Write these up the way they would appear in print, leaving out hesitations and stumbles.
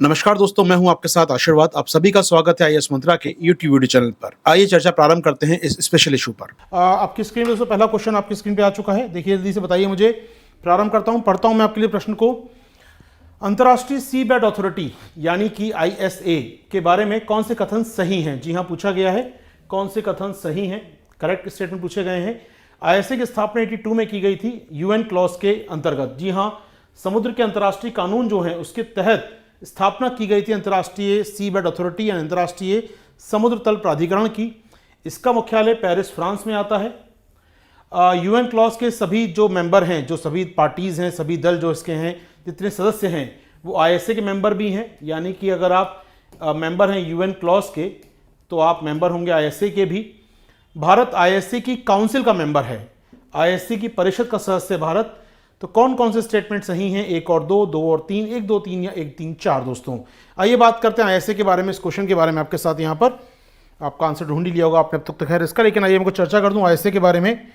नमस्कार दोस्तों, मैं हूं आपके साथ आशीर्वाद। आप सभी का स्वागत है आईएएस मंत्रा के यूट्यूब वीडियो चैनल पर। आइए चर्चा प्रारंभ करते हैं इस स्पेशल इशू पर। आपकी स्क्रीन पे दोस्तों पहला क्वेश्चन आपकी स्क्रीन पे आ चुका है। देखिए जल्दी से बताइए मुझे। प्रारंभ करता हूं, पढ़ता हूं मैं आपके लिए प्रश्न को। अंतर्राष्ट्रीय सी बेड अथॉरिटी यानी कि आईएसए के बारे में कौन से कथन सही हैं? जी हाँ, पूछा गया है कौन से कथन सही हैं। करेक्ट स्टेटमेंट पूछे गए हैं। आईएसए की स्थापना 82 में की गई थी यूएन क्लॉज के अंतर्गत। जी हाँ, समुद्र के अंतर्राष्ट्रीय कानून जो है उसके तहत स्थापना की गई थी अंतर्राष्ट्रीय सी बेड अथॉरिटी या अंतर्राष्ट्रीय समुद्र तल प्राधिकरण की। इसका मुख्यालय पेरिस, फ्रांस में आता है। यूएन क्लॉज के सभी जो मेंबर हैं, जो सभी पार्टीज हैं, सभी दल जो इसके हैं, जितने सदस्य हैं वो आईएसए के मेंबर भी हैं। यानी कि अगर आप मेंबर हैं यूएन क्लॉज के तो आप मेंबर होंगे आईएसए के भी। भारत आईएसए की काउंसिल का मेंबर है, आईएसए की परिषद का सदस्य भारत। तो कौन कौन से स्टेटमेंट सही हैं? 1 और 2, 2 और 3, 1 2 3 या 1 3 4 दोस्तों। आइए बात करते हैं आईएसए के बारे में, इस क्वेश्चन के बारे में आपके साथ। यहाँ पर आपका आंसर ढूंढ ही लिया होगा आपने अब तक तो खैर इसका, लेकिन आइए मैं चर्चा कर दूं आईएसए के बारे में।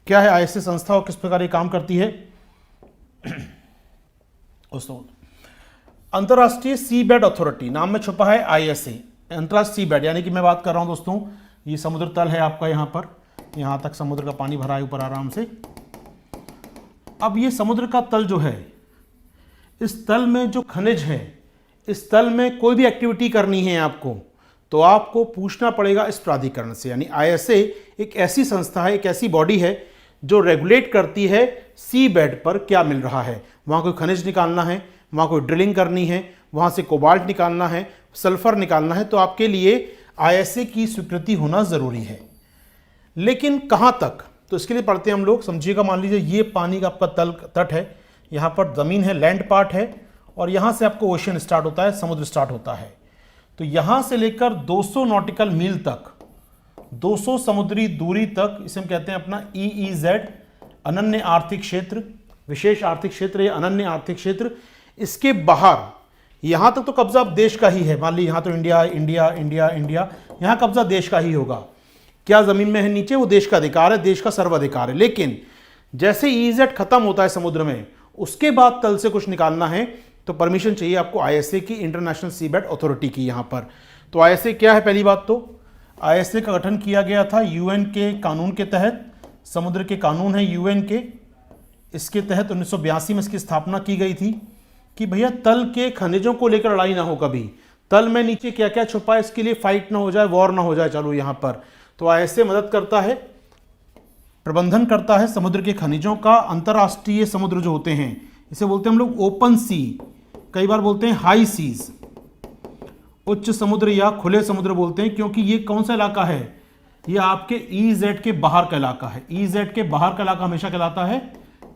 क्या है आईएसए संस्था और किस प्रकार ये काम करती है दोस्तों? अंतर्राष्ट्रीय सी बेड अथॉरिटी नाम में छुपा है आईएसए। अंतर्राष्ट्रीय सी बेड यानी कि मैं बात कर रहा हूं दोस्तों, ये समुद्र तल है आपका, यहाँ पर यहाँ तक समुद्र का पानी भरा है ऊपर आराम से। अब ये समुद्र का तल जो है, इस तल में जो खनिज है, इस तल में कोई भी एक्टिविटी करनी है आपको तो आपको पूछना पड़ेगा इस प्राधिकरण से। यानी आईएसए एक ऐसी संस्था है, एक ऐसी बॉडी है जो रेगुलेट करती है सी बेड पर क्या मिल रहा है। वहाँ कोई खनिज निकालना है, वहाँ कोई ड्रिलिंग करनी है, वहाँ से कोबाल्ट निकालना है, सल्फर निकालना है, तो आपके लिए आईएसए की स्वीकृति होना ज़रूरी है। लेकिन कहाँ तक? तो इसके लिए पढ़ते हैं हम लोग। समझिएगा, मान लीजिए ये पानी का आपका तट है, यहाँ पर ज़मीन है, लैंड पार्ट है, और यहाँ से आपको ओशन स्टार्ट होता है, समुद्र स्टार्ट होता है। तो यहाँ से लेकर 200 नॉटिकल मील तक, 200 समुद्री दूरी तक, इसे हम कहते हैं अपना EEZ, अनन्य आर्थिक क्षेत्र, विशेष आर्थिक क्षेत्र या अनन्य आर्थिक क्षेत्र। इसके बाहर यहाँ तक तो कब्जा देश का ही है। मान लीजिए यहाँ तो इंडिया इंडिया इंडिया इंडिया, यहाँ कब्जा देश का ही होगा। क्या जमीन में है नीचे, वो देश का अधिकार है, देश का सर्वाधिकार है। लेकिन जैसे EEZ खत्म होता है समुद्र में, उसके बाद तल से कुछ निकालना है तो परमिशन चाहिए आपको आईएसए की, इंटरनेशनल सी बेड अथॉरिटी की। यहाँ पर तो आईएसए क्या है? पहली बात तो आईएसए का गठन किया गया था यूएन के कानून के तहत। समुद्र के कानून है यूएन के, इसके तहत 1982 में इसकी स्थापना की गई थी कि भैया तल के खनिजों को लेकर लड़ाई ना हो कभी। तल में नीचे क्या क्या छुपा है, इसके लिए फाइट ना हो जाए, वॉर ना हो जाए। चलो यहाँ पर तो आईएसए मदद करता है, प्रबंधन करता है समुद्र के खनिजों का। अंतर्राष्ट्रीय समुद्र जो होते हैं इसे बोलते हैं हम लोग ओपन सी, कई बार बोलते हैं हाई सीज, उच्च समुद्र या खुले समुद्र बोलते हैं, क्योंकि ये कौन सा इलाका है? ये आपके EEZ के बाहर का इलाका है। EEZ के बाहर का इलाका हमेशा कहलाता है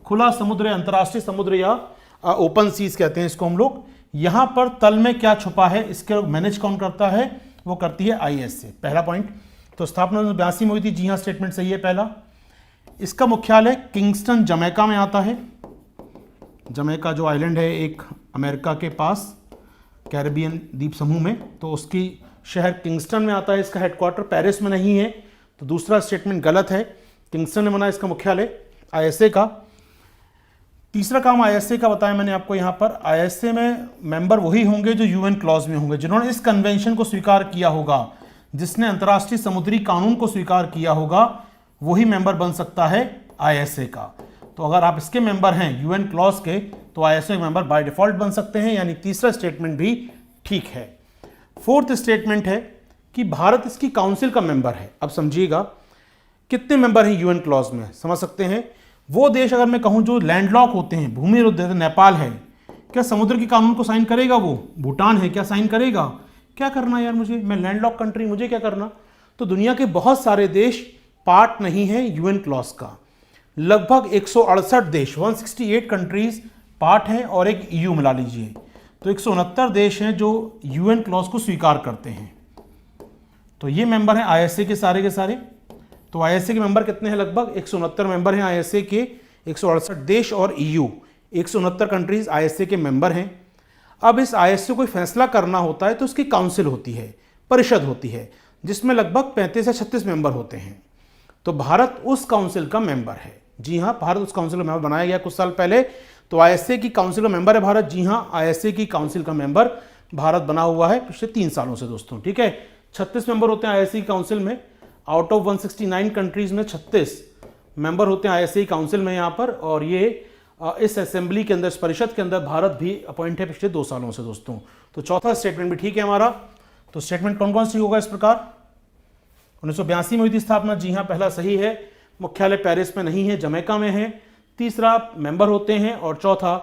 खुला समुद्र, अंतर्राष्ट्रीय समुद्र या ओपन सीज कहते हैं इसको हम लोग। यहाँ पर तल में क्या छुपा है इसके मैनेज कौन करता है? वो करती है आईएसए। पहला पॉइंट। तो स्थापना 1982 में हुई थी। जी हाँ, स्टेटमेंट सही है पहला। इसका मुख्यालय किंगस्टन, जमैका में आता है। जमैका जो आइलैंड है एक अमेरिका के पास, कैरिबियन द्वीप समूह में, तो उसकी शहर किंगस्टन में आता है। इसका हेडक्वार्टर पेरिस में नहीं है, तो दूसरा स्टेटमेंट गलत है। किंगस्टन में बना इसका मुख्यालय आईएसए का। तीसरा काम आईएसए का बताया मैंने आपको। यहाँ पर आईएसए में मेंबर वही होंगे जो यूएन क्लॉज में होंगे, जिन्होंने इस कन्वेंशन को स्वीकार किया होगा, जिसने अंतर्राष्ट्रीय समुद्री कानून को स्वीकार किया होगा, वही मेंबर बन सकता है आईएसए का। तो अगर आप इसके मेंबर हैं यूएन क्लॉज के, तो आईएसए मेंबर बाय डिफॉल्ट बन सकते हैं। यानी तीसरा स्टेटमेंट भी ठीक है। फोर्थ स्टेटमेंट है कि भारत इसकी काउंसिल का मेंबर है। अब समझिएगा कितने मेंबर हैं यूएन क्लॉज में, समझ सकते हैं। वो देश अगर मैं कहूँ जो लैंडलॉक होते हैं, भूमि रुद्ध है, नेपाल है, क्या समुद्र के कानून को साइन करेगा? वो भूटान है, क्या साइन करेगा? क्या करना यार मुझे, मैं लैंडलॉक कंट्री, मुझे क्या करना? तो दुनिया के बहुत सारे देश पार्ट नहीं है यूएन क्लॉज का। लगभग 168 देश, 168 कंट्रीज पार्ट हैं, और एक EU मिला लीजिए, तो 169 देश हैं जो यूएन क्लॉज को स्वीकार करते हैं। तो ये मेंबर हैं आईएसए के सारे के सारे। तो आईएसए के मेंबर कितने हैं? लगभग 169 मेंबर हैं आईएसए के, 168 देश और EU, 169 कंट्रीज आईएसए के मेंबर हैं। अब इस आईएसए को कोई फैसला करना होता है तो उसकी काउंसिल होती है, परिषद होती है, जिसमें लगभग 35 या 36 मेंबर होते हैं। तो भारत उस काउंसिल का मेंबर है। जी हाँ, भारत उस काउंसिल का मेंबर बनाया गया कुछ साल पहले, तो आईएसए की काउंसिल का मेंबर है भारत। जी हाँ, आईएसए की काउंसिल का मेंबर भारत बना हुआ है पिछले 3 सालों से दोस्तों, ठीक है। 36 मेंबर होते हैं आईएसए काउंसिल में, आउट ऑफ 169 कंट्रीज में 36 मेंबर होते हैं आईएसए काउंसिल में यहाँ पर। और ये इस असेंबली के अंदर, इस परिषद के अंदर भारत भी अपॉइंट है पिछले 2 सालों से दोस्तों। तो चौथा स्टेटमेंट भी ठीक है हमारा। तो स्टेटमेंट कौन कौन सी होगा इस प्रकार? 1982 में हुई थी स्थापना, जी हाँ पहला सही है। मुख्यालय पेरिस में नहीं है, जमैका में है। तीसरा मेंबर होते हैं, और चौथा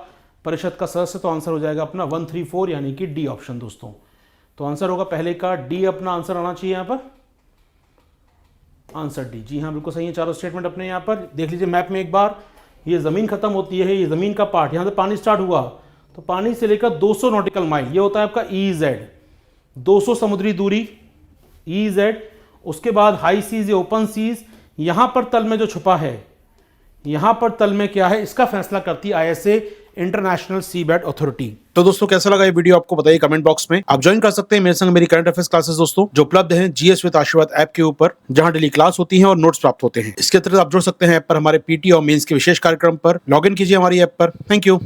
परिषद का सदस्य। तो आंसर हो जाएगा अपना 134 यानी कि डी ऑप्शन दोस्तों। तो आंसर होगा पहले का डी, अपना आंसर आना चाहिए यहाँ पर, आंसर डी। जी हाँ बिल्कुल सही है। चारों स्टेटमेंट अपने यहाँ पर देख लीजिए मैप में एक बार। ये जमीन खत्म होती है, ये जमीन का पार्ट, यहाँ से पानी स्टार्ट हुआ तो पानी से लेकर 200 नॉटिकल माइल ये होता है आपका EEZ, 200 समुद्री दूरी EEZ। उसके बाद हाई सीज या ओपन सीज, यहाँ पर तल में जो छुपा है, यहाँ पर तल में क्या है, इसका फैसला करती है ISA इंटरनेशनल सी बेड अथॉरिटी। तो दोस्तों कैसा लगा ये वीडियो आपको बताइए कमेंट बॉक्स में। आप ज्वाइन कर सकते हैं मेरे संग मेरी करंट अफेयर्स क्लासेस दोस्तों, जो उपलब्ध हैं GS विद आशीर्वाद ऐप के ऊपर, जहां डेली क्लास होती है और नोट्स प्राप्त होते हैं। इसके अतिरिक्त आप जुड़ सकते हैं ऐप पर हमारे PT और मेंस के विशेष कार्यक्रम पर। लॉगिन कीजिए हमारी ऐप पर। Thank you.